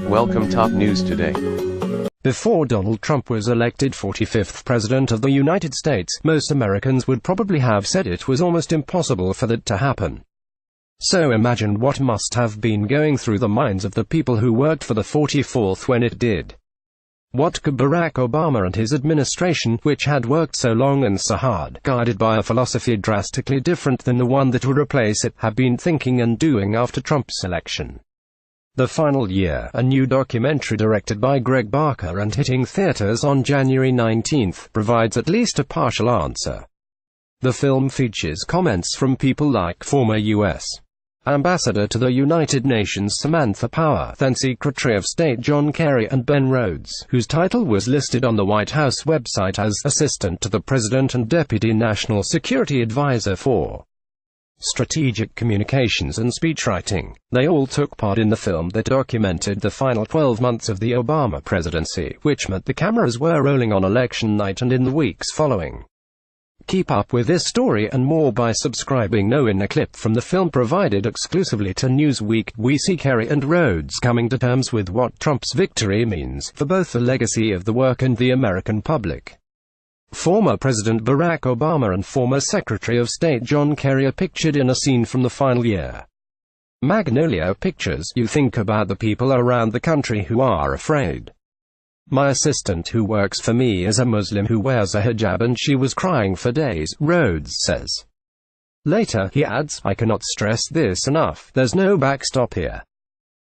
Welcome top news today. Before Donald Trump was elected 45th President of the United States, most Americans would probably have said it was almost impossible for that to happen. So imagine what must have been going through the minds of the people who worked for the 44th when it did. What could Barack Obama and his administration, which had worked so long and so hard, guided by a philosophy drastically different than the one that would replace it, have been thinking and doing after Trump's election? The Final Year, a new documentary directed by Greg Barker and hitting theaters on January 19, provides at least a partial answer. The film features comments from people like former U.S. Ambassador to the United Nations Samantha Power, then Secretary of State John Kerry, and Ben Rhodes, whose title was listed on the White House website as Assistant to the President and Deputy National Security Advisor for Strategic Communications and Speechwriting. They all took part in the film that documented the final 12 months of the Obama presidency, which meant the cameras were rolling on election night and in the weeks following. Keep up with this story and more by subscribing now. In a clip from the film provided exclusively to Newsweek, we see Kerry and Rhodes coming to terms with what Trump's victory means for both the legacy of the work and the American public. Former President Barack Obama and former Secretary of State John Kerry are pictured in a scene from The Final Year. Magnolia Pictures. You think about the people around the country who are afraid. My assistant who works for me is a Muslim who wears a hijab and she was crying for days, Rhodes says. Later, he adds, I cannot stress this enough, there's no backstop here.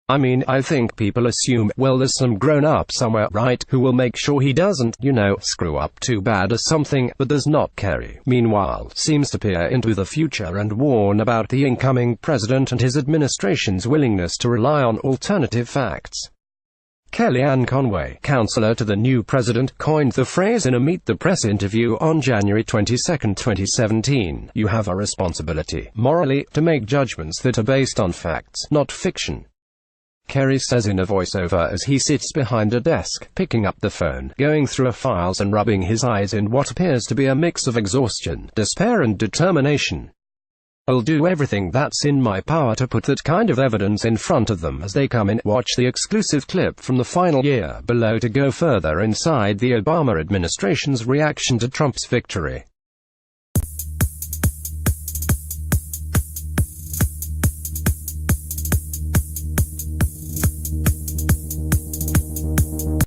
I mean, I think people assume, well, there's some grown-up somewhere, right, who will make sure he doesn't, screw up too bad or something, but there's not. Kerry, meanwhile, seems to peer into the future and warn about the incoming president and his administration's willingness to rely on alternative facts. Kellyanne Conway, counselor to the new president, coined the phrase in a Meet the Press interview on January 22, 2017. You have a responsibility, morally, to make judgments that are based on facts, not fiction. Kerry says in a voiceover as he sits behind a desk, picking up the phone, going through files and rubbing his eyes in what appears to be a mix of exhaustion, despair and determination. I'll do everything that's in my power to put that kind of evidence in front of them as they come in. Watch the exclusive clip from The Final Year below to go further inside the Obama administration's reaction to Trump's victory.